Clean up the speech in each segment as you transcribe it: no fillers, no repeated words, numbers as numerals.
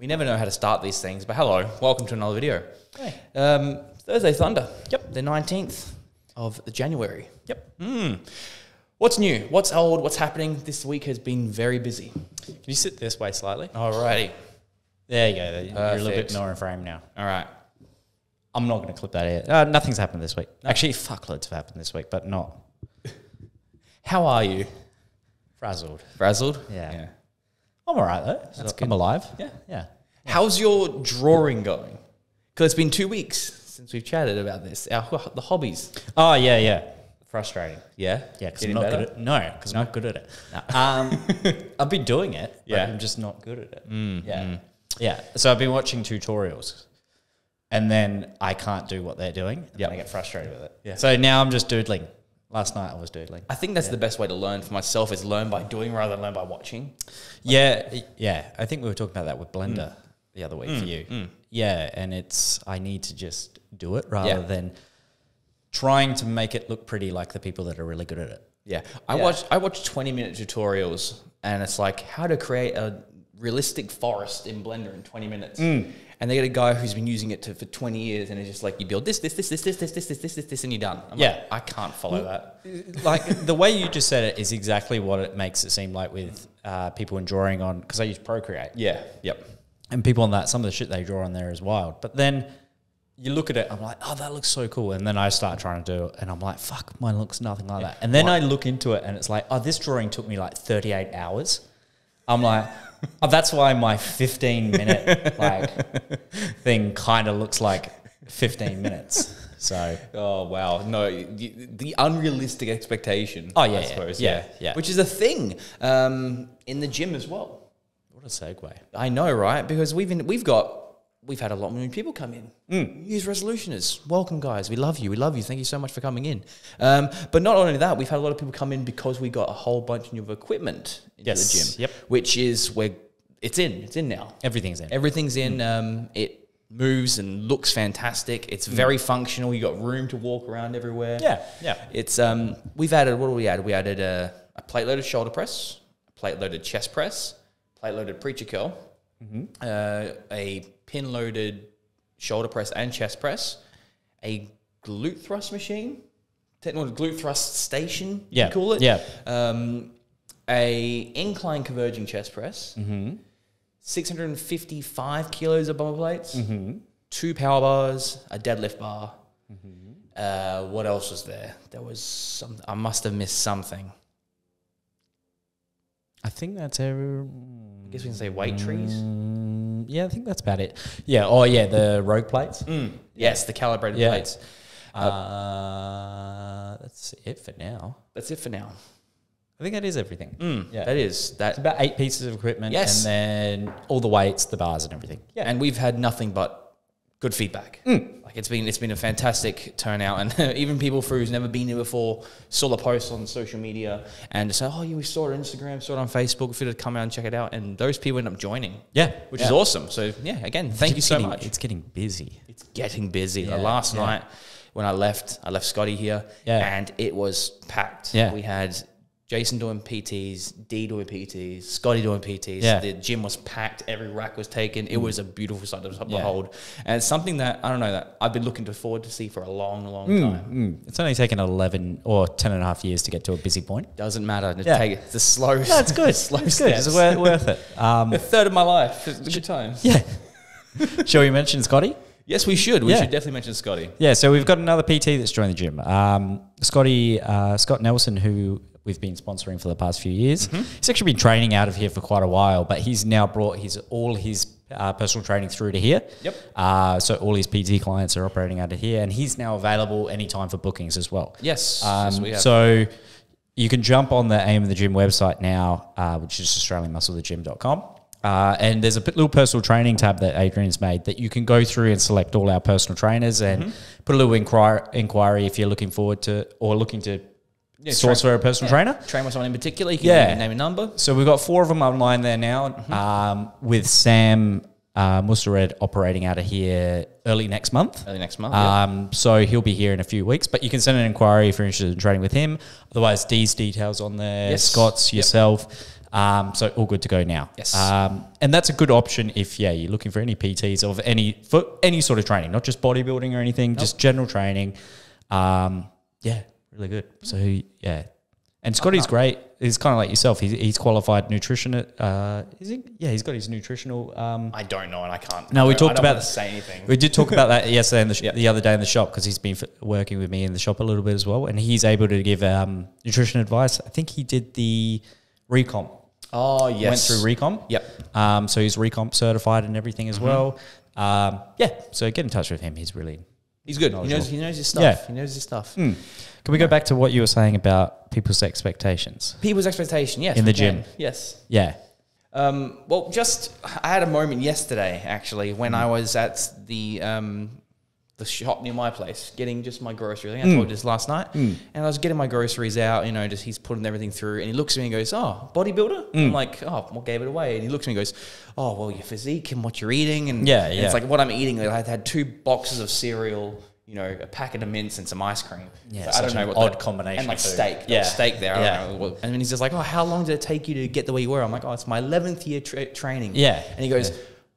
We never know how to start these things, but hello, welcome to another video. Hey. Thursday Thunder. Yep. The 19th of January. Yep. What's new? What's old? What's happening? This week has been very busy. Can you sit this way slightly? Alrighty. There you go. You're a little bit Perfect. more in frame now. All right. I'm not going to clip that out. Nothing's happened this week. No. Actually, fuckloads have happened this week, but not. How are you? Frazzled. Frazzled? Yeah. I'm all right, though. That's I'm alive. Yeah. How's your drawing going? Because it's been 2 weeks since we've chatted about this. The hobbies. Oh, yeah. Frustrating. Yeah? Yeah, because I'm Getting not better? good at it. No, because I'm not good at it. I've been doing it, but Yeah. I'm just not good at it. Yeah. So I've been watching tutorials, and then I can't do what they're doing, and I get frustrated with it. Yeah. So now I'm just doodling. Last night I was doodling. I think that's the best way to learn for myself is learn by doing rather than learn by watching. Yeah. I think we were talking about that with Blender the other week for you. Yeah, and I need to just do it rather than trying to make it look pretty like the people that are really good at it. Yeah. I watch 20-minute tutorials, and it's like how to create a realistic forest in Blender in 20 minutes. And they get a guy who's been using it for 20 years, and it's just like you build this, and you're done. I'm like, I can't follow that. Like the way you just said it is exactly what it makes it seem like with people in drawing on, because I use Procreate. Yeah. Yep. And people on that, some of the shit they draw on there is wild. But then you look at it, I'm like, oh, that looks so cool. And then I start trying to do it, and I'm like, fuck, mine looks nothing like that. And then I look into it, and it's like, oh, this drawing took me like 38 hours. I'm like, oh, that's why my 15-minute thing kind of looks like 15 minutes. So, oh wow, no, the unrealistic expectation. Oh yeah, I suppose. yeah. Which is a thing in the gym as well. What a segue. I know, right? Because we've had a lot more people come in. New Year's resolutioners. Welcome, guys. We love you. Thank you so much for coming in. But not only that, we've had a lot of people come in because we got a whole bunch of new equipment into the gym. Yep. Which is where it's in. It's in now. Everything's in. Everything's in. It moves and looks fantastic. It's very functional. You got room to walk around everywhere. Yeah. It's we've added, what do we add? We added a plate-loaded shoulder press, a plate-loaded chest press, plate-loaded preacher curl, a pin-loaded shoulder press and chest press, a glute thrust machine, technical glute thrust station, you call it. Yeah. A incline converging chest press, 655 kilos of bumper plates, 2 power bars, a deadlift bar. What else was there? There was some. I must have missed something. I think that's I guess we can say weight trees. Yeah, I think that's about it. Yeah. Oh, yeah. The rogue plates. Yes, the calibrated plates. That's it for now. That's it for now. I think that is everything. Yeah. That is that. It's about 8 pieces of equipment. Yes. And then all the weights, the bars, and everything. Yeah. And we've had nothing but good feedback. Like it's been a fantastic turnout, and even people who's never been here before saw the post on social media and just said, "Oh, yeah, we saw it on Instagram, saw it on Facebook. If you'd come out and check it out," and those people end up joining. Yeah, which is awesome. So yeah, again, thank you so much. It's getting busy. It's getting busy. Last night when I left Scotty here, and it was packed. Yeah. We had Jason doing PTs, Dee doing PTs, Scotty doing PTs. Yeah. The gym was packed. Every rack was taken. It was a beautiful sight to behold. And it's something that, I don't know, that I've been looking forward to see for a long, long time. It's only taken 11 or 10 and a half years to get to a busy point. Doesn't matter. Just take it. The slow. No, it's good. Slow It's good. steps. It's worth it. A third of my life. It's a good time. Yeah. Shall we mention Scotty? Yes, we should. We should definitely mention Scotty. Yeah, so we've got another PT that's joined the gym. Scott Nelson, who we've been sponsoring for the past few years. He's actually been training out of here for quite a while, but he's now brought all his personal training through to here. Yep. So all his PT clients are operating out of here, and he's now available anytime for bookings as well. Yes. Yes, we have. So you can jump on the Aim of the Gym website now, which is australianmusclethegym.com. And there's a little personal training tab that Adrian's made that you can go through and select all our personal trainers and put a little inquiry if you're looking forward to or looking to source for a personal trainer. Train with someone in particular. You can name a number. So we've got 4 of them online there now, with Sam Mustared operating out of here early next month. So he'll be here in a few weeks, but you can send an inquiry if you're interested in training with him. Otherwise, Dee's details on there, Scott's, yourself. So all good to go now. Yes. And that's a good option if you're looking for any PTs of any sort of training, not just bodybuilding or anything, just general training. Really good. So yeah. And Scotty's great. He's kind of like yourself. He's qualified nutritionist. Is he? Yeah, he's got his nutritional. I don't know, and I can't. No, we talked about to say anything. We did talk about that yesterday the other day in the shop because he's been working with me in the shop a little bit as well, and he's able to give nutrition advice. I think he did the recomp. Oh yes, went through recomp. Yep. So he's recomp certified and everything as well. So get in touch with him. He's good. He knows his stuff. Yeah. He knows his stuff. Can we go back to what you were saying about people's expectations? People's expectation, yes. In the gym. Yes. Yeah. I had a moment yesterday, actually, when I was at the shop near my place, getting just my groceries. I think I told you this last night. And I was getting my groceries out, just he's putting everything through, and he looks at me and goes, "Oh, bodybuilder?" I'm like, "Oh, what gave it away?" And he looks at me and goes, "Oh, well, your physique and what you're eating." And it's like what I'm eating. I had 2 boxes of cereal, a packet of mints and some ice cream. Yeah, I don't know what odd combination. And like food. steak. Yeah. Steak there. Yeah. I don't know. And then he's just like, "Oh, how long did it take you to get the way you were?" I'm like, "Oh, it's my 11th year training." Yeah. And he goes,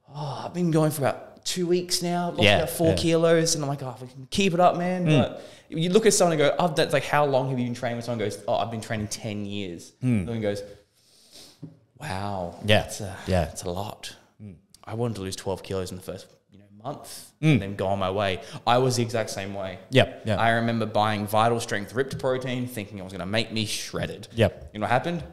"Oh, I've been going for about 2 weeks now. Lost about 4 Yeah. kilos." And I'm like, "Oh, keep it up, man." But you look at someone and go, "Oh, that's like, how long have you been training?" Someone goes, "Oh, I've been training 10 years." Someone goes, "Wow. Yeah. That's a lot." I wanted to lose 12 kilos in the first month and then go on my way. I was the exact same way. Yep. I remember buying Vital Strength Ripped Protein thinking it was going to make me shredded. Yep. You know what happened?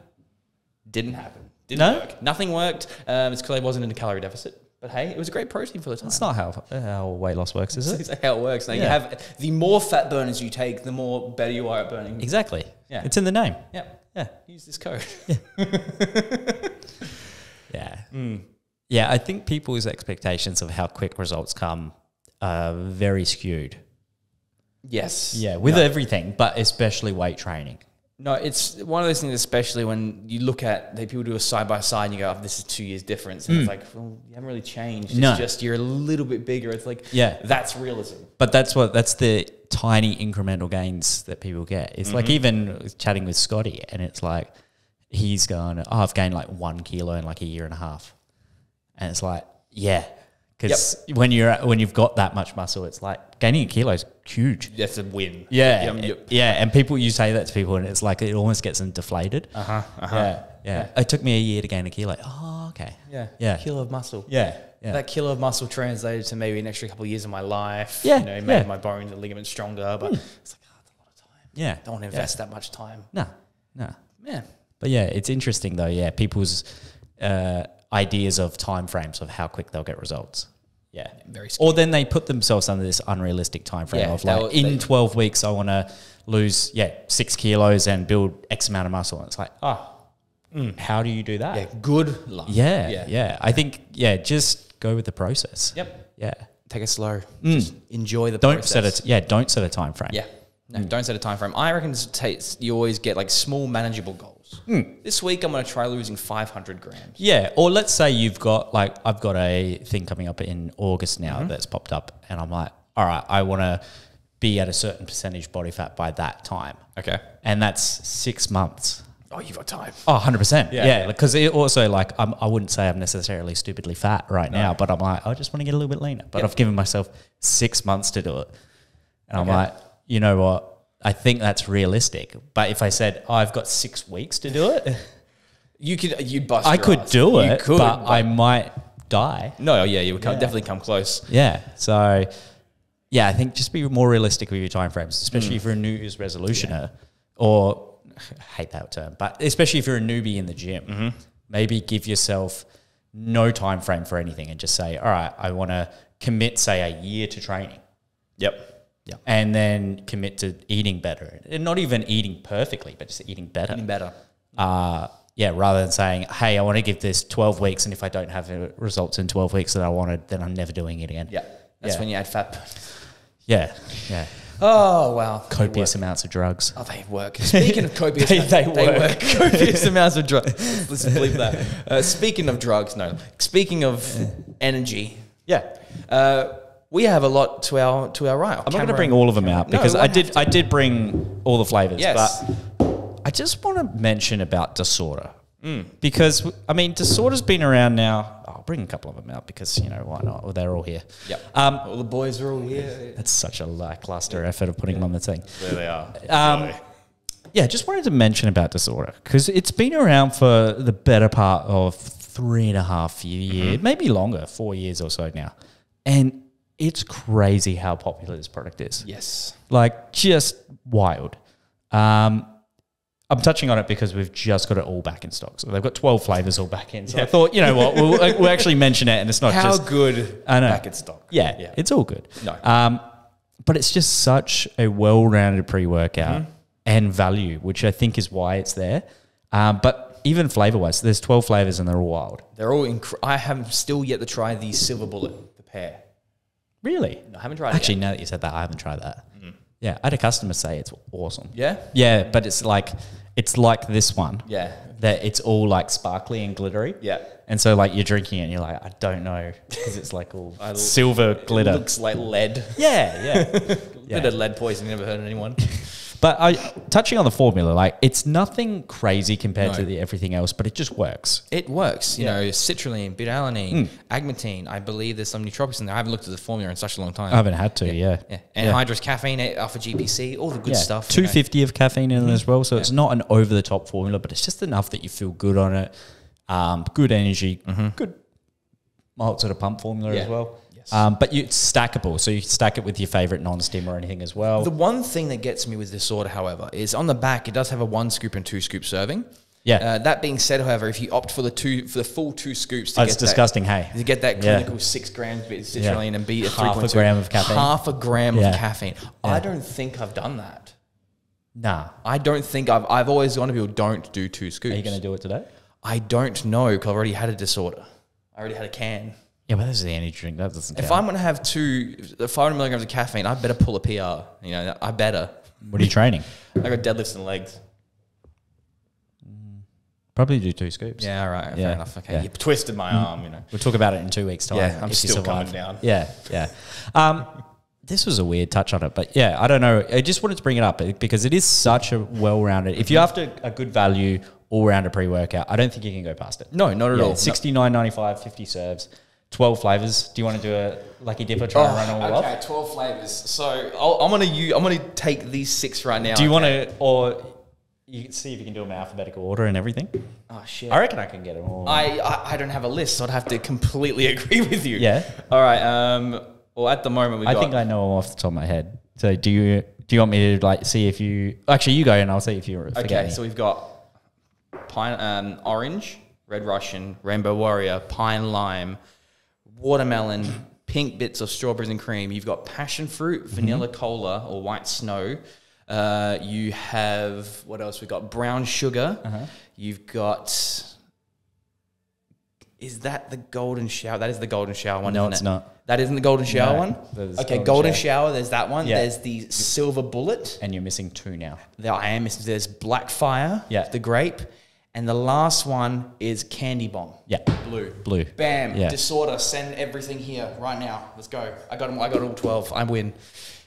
Didn't happen. Didn't work. Nothing worked. It's because I wasn't in a calorie deficit. But hey, it was a great protein for the time. That's not how weight loss works, is it? That's exactly how it works. Now you have the more fat burners you take, the more better you are at burning. Exactly. Yeah. It's in the name. Yeah. Use this code. Yeah. Yeah, I think people's expectations of how quick results come are very skewed. Yes. Yeah, with everything, but especially weight training. No, it's one of those things, especially when you look at people do a side by side and you go, "Oh, this is 2 years difference." And it's like, well, you haven't really changed. No. It's just you're a little bit bigger. It's like, that's realism. But that's the tiny incremental gains that people get. It's like even chatting with Scotty, and it's like he's going, "Oh, I've gained like 1 kilo in like a year and a half." And it's like, because when you've got that much muscle, it's like gaining a kilo is huge. That's a win. Yeah. And you say that to people, and it's like it almost gets them deflated. Yeah. It took me a year to gain a kilo. Oh, okay. Yeah. Kilo of muscle. Yeah. That kilo of muscle translated to maybe an extra couple of years of my life. Yeah. Made my bones and ligaments stronger, but it's like, that's a lot of time. Yeah. Don't want to invest that much time. No. Yeah. But yeah, it's interesting though. Yeah, people's ideas of time frames of how quick they'll get results. Yeah. Very scary. Or then they put themselves under this unrealistic time frame of like, in 12 weeks, I want to lose 6 kilos and build X amount of muscle. And it's like, how do you do that? Yeah. Good luck. Yeah. I think, just go with the process. Yep. Yeah. Take it slow. Just enjoy the process. Don't set a time frame. Yeah. No, don't set a time frame. I reckon you always get like small manageable goals. This week I'm going to try losing 500 grams. Yeah, or let's say you've got I've got a thing coming up in August now that's popped up, and I'm like, all right, I want to be at a certain percentage body fat by that time. Okay. And that's 6 months. Oh, you've got time. Oh, 100%. Yeah. Because it also I wouldn't say I'm necessarily stupidly fat right now, but I'm like, I just want to get a little bit leaner. But I've given myself 6 months to do it. And I'm like, you know what? I think that's realistic. But if I said, I've got 6 weeks to do it, you'd bust. I could do it, but I might die. No, you would definitely come close. Yeah. So, I think just be more realistic with your time frames, especially if you're a New Year's resolutioner, or I hate that term, but especially if you're a newbie in the gym, maybe give yourself no time frame for anything and just say, all right, I want to commit, say, a year to training. Yep. Yeah. And then commit to eating better. And not even eating perfectly, but just eating better. Rather than saying, hey, I want to give this 12 weeks, and if I don't have results in 12 weeks that I wanted, then I'm never doing it again. Yeah. That's when you add fat. Yeah. Oh, wow. Copious amounts of drugs. Oh, they work. Speaking of copious they work. Copious amounts of drugs. Let's believe that. Speaking of drugs, no. Speaking of energy. Yeah. We have a lot to our right. I'm not going to bring all of them out because I did bring all the flavors. Yes. But I just want to mention about disorder. Because, I mean, Disorder's been around now. I'll bring a couple of them out because, you know, why not? Well, they're all here. Yep. All the boys are all here. That's such a lackluster effort of putting them on the thing. There they are. Yeah, just wanted to mention about Disorder because it's been around for the better part of 3.5 years, maybe longer, 4 years or so now. And it's crazy how popular this product is. Yes. Like, just wild. I'm touching on it because we've just got it all back in stock. So they've got 12 flavors all back in. So I thought, you know what, we'll actually mention it, and it's not how just... How good I know. Back in stock. Yeah, it's all good. No. But it's just such a well-rounded pre-workout and value, which I think is why it's there. But even flavor-wise, there's 12 flavors and they're all wild. They're all... I have still yet to try the Silver Bullet, the pear. Really? No, I haven't tried it Actually, yet. now that you said that, I haven't tried that. Yeah, I had a customer say it's awesome. Yeah? Yeah, but it's like this one. Yeah. That it's all like sparkly and glittery. Yeah. And so like you're drinking it and you're like, I don't know, because it's like all silver glitter. It looks like lead. Yeah. Bit of lead poison, never heard of anyone. But touching on the formula, like it's nothing crazy compared to everything else, but it just works. It works. You know, citrulline, beta-alanine, agmatine. I believe there's some nootropics in there. I haven't looked at the formula in such a long time. I haven't had to, yeah. Anhydrous caffeine, alpha GPC, all the good stuff. 250 of caffeine in it as well, so it's not an over-the-top formula, but it's just enough that you feel good on it. Good energy, good mild sort of pump formula as well. But it's stackable, so you can stack it with your favorite non-stim or anything as well. The one thing that gets me with Disorder, however, is on the back it does have a 1 scoop and 2 scoop serving. Yeah. That being said, however, if you opt for the full 2 scoops, to it's disgusting. To get that clinical 6 grams of citrulline and be at 3.2, half a gram of caffeine. Half a gram of caffeine. I don't think I've done that. Nah, I don't think I've always gone to people, don't do 2 scoops. Are you going to do it today? I don't know, because I've already had a Disorder. I already had a can. Yeah, but this is the energy drink. That doesn't count. If I'm going to have 500 milligrams of caffeine, I better pull a PR. You know, I better. What are you training? I got deadlifts and legs. Probably do 2 scoops. Yeah, all right. Fair enough. Okay. You twisted my arm, you know. We'll talk about it in 2 weeks' time. Yeah, I'm still coming down. Yeah. This was a weird touch on it, but yeah, I don't know. I just wanted to bring it up because it is such a well-rounded... If you're after a good value, all-rounder pre-workout, I don't think you can go past it. No, not at all. $69.95, 50 serves. 12 flavors. Do you want to do a lucky dipper, try and run all off? Okay, 12 flavors. So I'm gonna take these 6 right now. Do you want to, or you can see if you can do them in alphabetical order and everything? Oh shit! I reckon I can get them all. I don't have a list, so I'd have to completely agree with you. Yeah. All right. Well, at the moment I think I know them off the top of my head. So do you want me to like see if you actually you go and I'll see if you're okay? So we've got pine, orange, red Russian, rainbow warrior, pine lime, watermelon, pink bits of strawberries and cream. You've got passion fruit, vanilla cola or white snow. You have, what else? We've got brown sugar. You've got, is that the golden shower? That is the golden shower one, no, isn't it's it? not. That isn't the golden shower one? Okay, golden shower, there's that one. Yeah. There's the silver bullet. And you're missing 2 now. There's black fire, yeah, the grape. And the last one is Candy Bomb. Yeah. Blue. Bam. Yeah. Disorder. Send everything here right now. Let's go. I got all 12. I win.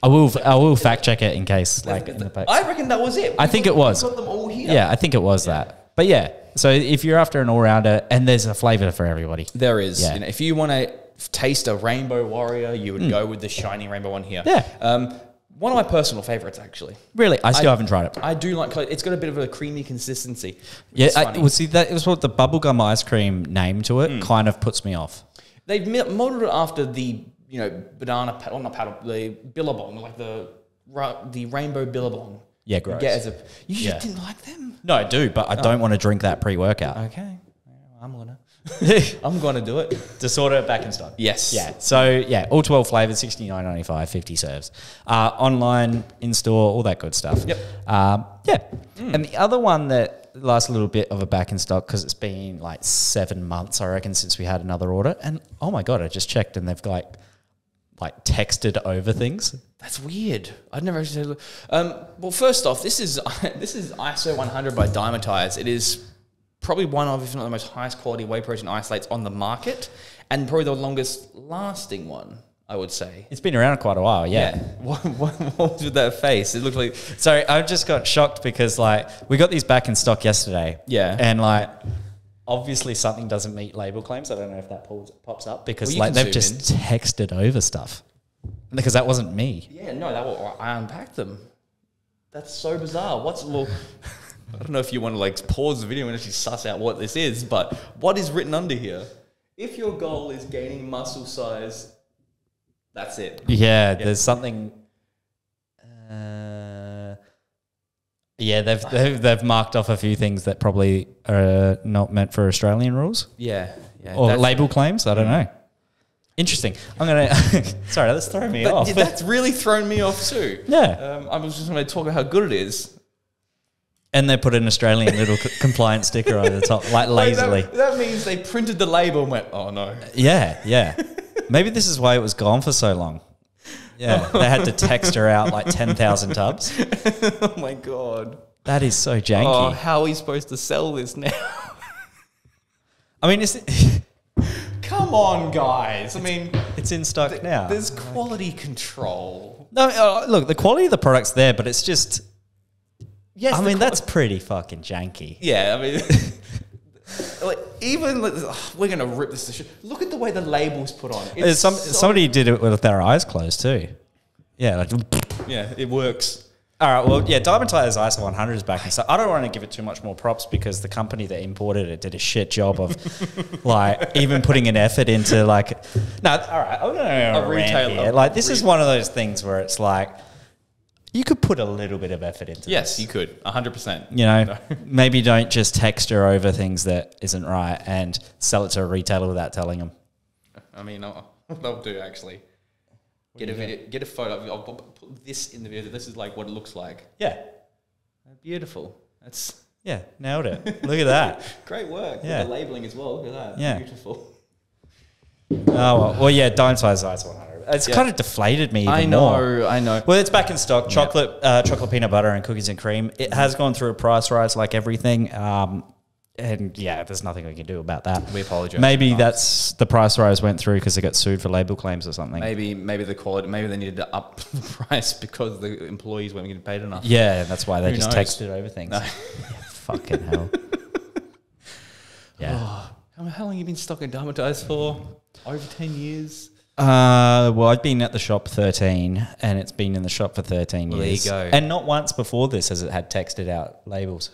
I will fact check it in case, like in the pack. I reckon that was it. I think it was. We got them all here. Yeah, I think it was that. But yeah, so if you're after an all-rounder, and there's a flavour for everybody. There is. Yeah. You know, if you want to taste a Rainbow Warrior, you would go with the shiny rainbow one here. Yeah. One of my personal favourites, actually. Really? I still haven't tried it. I do like... It's got a bit of a creamy consistency. Yeah, well, see, that was what the bubblegum ice cream name to it kind of puts me off. They've modelled it after the, banana... Well, not paddle... The Billabong, like the rainbow Billabong. Yeah, gross. You just didn't like them? No, I do, but I don't want to drink that pre-workout. Okay. I'm going to do it. Disorder back in stock. Yes. Yeah. So, yeah, all 12 flavours, $69.95, 50 serves. Online, in-store, all that good stuff. Yep. And the other one that lasts a little bit of a back in stock because it's been like 7 months, I reckon, since we had another order. And, oh, my God, I just checked and they've like texted over things. That's weird. I'd never actually... well, first off, this is Iso100 by Dymatize. It is... probably one of, if not the most highest quality whey protein isolates on the market, and probably the longest lasting one, I would say. It's been around quite a while, yeah. What was with that face? It looked like... Sorry, I just got shocked because, we got these back in stock yesterday. Yeah. And, obviously something doesn't meet label claims. I don't know if that pops up because Well, like they've just texted over stuff because that wasn't me. Yeah, no, I unpacked them. That's so bizarre. Well, I don't know if you want to like pause the video and actually suss out what this is, but what is written under here? If your goal is gaining muscle size, that's it. Yeah, there's something. Yeah, they've marked off a few things that probably are not meant for Australian rules. Yeah. Or label claims. I don't know. Interesting. I'm gonna. Sorry, that's throwing me off. That's really thrown me off too. Yeah. I was just going to talk about how good it is. And they put an Australian little compliance sticker on the top, like lazily. That means they printed the label and went, oh no. Yeah. Maybe this is why it was gone for so long. Yeah, they had to text her out like 10,000 tubs. Oh my God. That is so janky. Oh, how are we supposed to sell this now? I mean, Come on, guys. I mean, it's in stock now. There's quality control. No, look, the quality of the product's there, but it's just... Yes, I mean, that's pretty fucking janky. Yeah, I mean... we're going to rip this to shit. Look at the way the label's put on. Somebody did it with their eyes closed too. Yeah. Yeah, it works. All right, well, yeah, Dymatize Iso100 is back. So I don't want to give it too much more props because the company that imported it did a shit job of, like, even putting an effort into, like... No, all right, I'm going to retailer. Like, this is one of those things where it's like, you could put a little bit of effort into Yes, this. you could, 100%. You know, maybe don't just texture over things that isn't right and sell it to a retailer without telling them. I mean, I'll do, actually. Get a video, get a photo. I'll put this in the video. This is like what it looks like. Yeah. Beautiful. Yeah, nailed it. Look at that. Great work. Yeah. With the labeling as well. Look at that. Yeah. Beautiful. Oh, well, yeah, Dymatize Iso100. It's kind of deflated me even more. I know. Well, it's back in stock. Chocolate peanut butter and cookies and cream. It has gone through a price rise like everything. And yeah, there's nothing we can do about that. We apologise. Maybe that's the price rise went through because they got sued for label claims or something. Maybe the quality. Maybe they needed to up the price because the employees weren't getting paid enough. Yeah, that's why they Who just knows? texted over things. No. Yeah, fucking hell. Yeah. Oh, how long have you been stocking Dymatize for? Over 10 years. Well, I've been at the shop 13, and it's been in the shop for 13 years. There you go. And not once before this has it had texted out labels.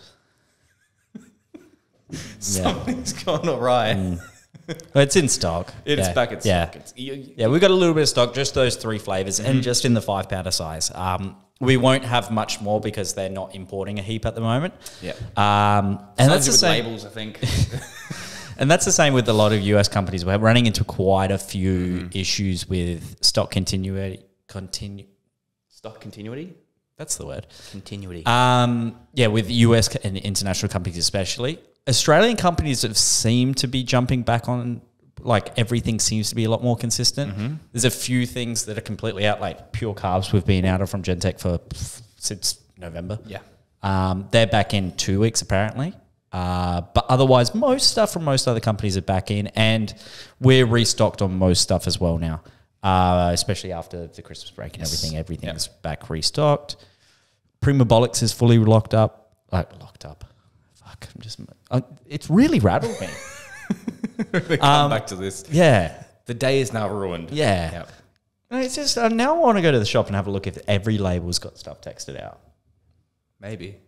Something's gone awry. Well, it's in stock. It's back in stock. Yeah, we've got a little bit of stock, just those 3 flavours, and just in the 5-pounder size. We won't have much more because they're not importing a heap at the moment. Yeah. And that's the with same. labels, I think. And that's the same with a lot of US companies. We're running into quite a few issues with stock continuity. Stock continuity? That's the word. Continuity. Yeah, with US and international companies especially. Australian companies have seemed to be jumping back on, like everything seems to be a lot more consistent. There's a few things that are completely out, like Pure Carbs we've been out of from Gentech since November. Yeah. They're back in 2 weeks apparently. But otherwise, most stuff from most other companies are back in, and we're restocked on most stuff as well now, especially after the Christmas break and everything. Everything's back restocked. Primabolics is fully locked up. Fuck, it's really rattled me. We come back to this. Yeah. The day is now ruined. Yeah. Yep. No, it's just, now I want to go to the shop and have a look if every label's got stuff texted out. Maybe.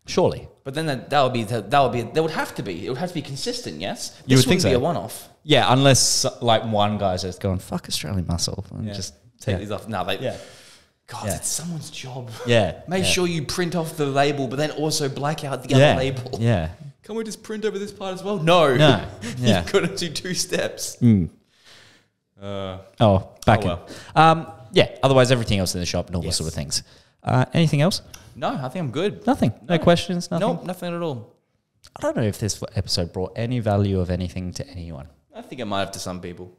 Surely. But then there would have to be. It would have to be consistent, yes? You This would think wouldn't be so. a one-off. Yeah, unless like one guy's just going, fuck Australian muscle. And just Take these off. No, Yeah. God, Yeah. it's someone's job. Yeah. Make yeah. sure you print off the label, but then also black out the other label. Yeah. Can we just print over this part as well? No. No. Yeah. You've got to do 2 steps. Back in. Yeah, otherwise everything else in the shop, normal sort of things. Anything else? No, I think I'm good. Nothing. No questions, nothing? Nope, nothing at all. I don't know if this episode brought any value of anything to anyone. I think it might have to some people.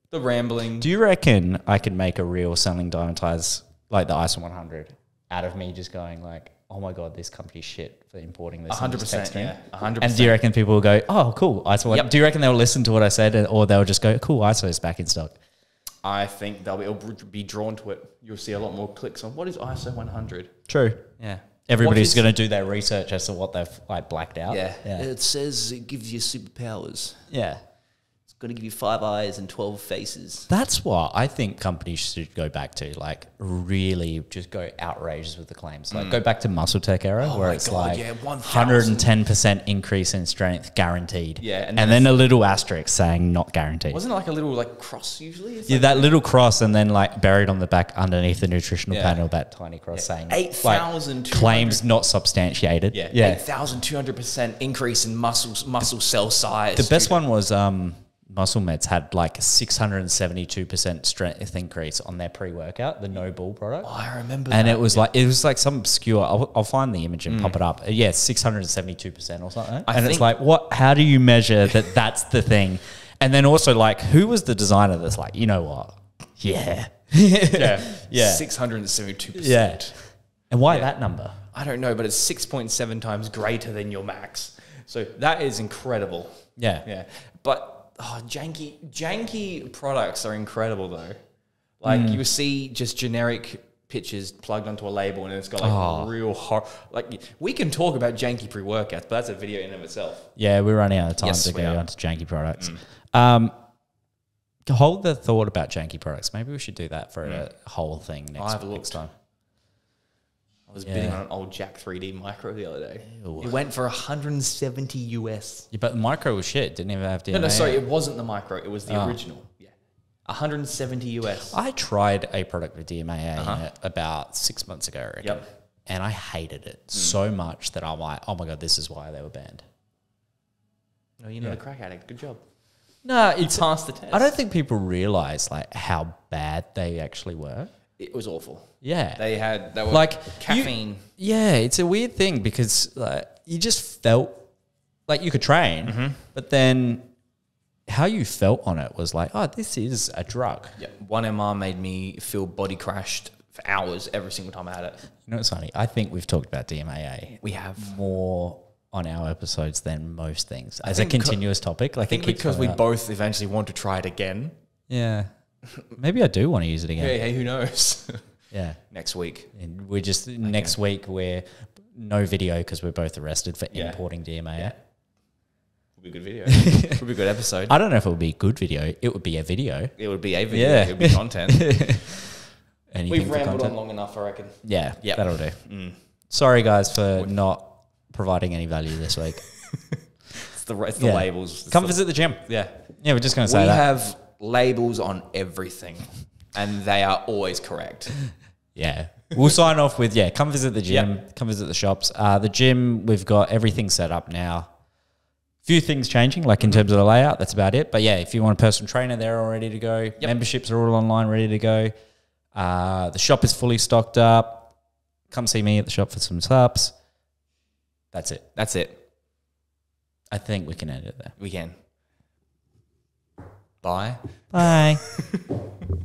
The rambling. Do you reckon I could make a reel selling Dymatize, like the Iso100, out of me just going like, oh my God, this company's shit for importing this? 100%, yeah. 100%. And do you reckon people will go, oh, cool, Iso? Yep. Do you reckon they'll listen to what I said, or they'll just go, cool, Iso's back in stock? I think it'll be drawn to it. You'll see a lot more clicks on what is ISO 100. True. Yeah. Everybody's going to do their research as to what they've like blacked out. Yeah. It says it gives you superpowers. Yeah. It's going to give you 5 eyes and 12 faces. That's what I think companies should go back to. Like, really just go outrageous with the claims. Like, go back to Muscle Tech era where it's 110% increase in strength guaranteed. Yeah. And then a little asterisk saying not guaranteed. Wasn't it like a little like cross usually? It's Yeah, that little cross, and then like buried on the back underneath the nutritional panel, that tiny cross saying 8,200 claims not substantiated. Yeah, yeah. 8,200% increase in muscle cell size. The best one was Muscle Meds had like a 672% strength increase on their pre-workout, the No Bull product. Oh, I remember and that. it was like some obscure. I'll find the image and pop it up. Yeah, 672% or something. And it's like, what? How do you measure that? That's the thing. And then also like, who was the designer that's like, you know what? Yeah. yeah. 672%. Yeah. And why that number? I don't know, but it's 6.7 times greater than your max. So that is incredible. Yeah. Yeah. But janky products are incredible though. Like you see just generic pictures plugged onto a label and it's got like real hard. Like we can talk about janky pre-workouts, but that's a video in and of itself. Yeah, we're running out of time to go onto janky products. Hold the thought about janky products. Maybe we should do that for a whole thing next time. I was bidding on an old Jack 3D micro the other day. Ew. It went for 170 US. Yeah, but the micro was shit. Didn't even have DMAA. No, sorry, it wasn't the micro. It was the original. Yeah, 170 US. I tried a product with DMAA in it about 6 months ago, I reckon. Yep. And I hated it so much that I'm like, oh my God, this is why they were banned. No, you're not a crack addict. Good job. No, it's You passed the test. I don't think people realize like how bad they actually were. It was awful. Yeah. They were like caffeine. Yeah, it's a weird thing because like you just felt like you could train, but then how you felt on it was like, oh, this is a drug. Yeah. 1MR made me feel body crashed for hours every single time I had it. You know what's funny? I think we've talked about DMAA. We have more on our episodes than most things as a continuous topic. Like I think because we both eventually want to try it again. Yeah. Maybe I do want to use it again. Hey, who knows? Yeah. Next week. And we're just, next week, we're no video because we're both arrested for importing DMAA. Yeah. Would be a good video. Would be a good episode. I don't know if it would be a good video. It would be a video. It would be a video. Yeah. It would be content. We've rambled on content. long enough, I reckon. Yeah, that'll do. Sorry, guys, for not providing any value this week. It's the labels. Come visit the gym. Yeah. Yeah, we're just going to say we that. We have labels on everything, and they are always correct. Yeah. We'll sign off with, come visit the gym, come visit the shops. The gym, we've got everything set up now. Few things changing, like in terms of the layout, that's about it. But yeah, if you want a personal trainer, they're all ready to go. Yep. Memberships are all online, ready to go. The shop is fully stocked up. Come see me at the shop for some subs. That's it. That's it. I think we can end it there. We can. Bye. Bye.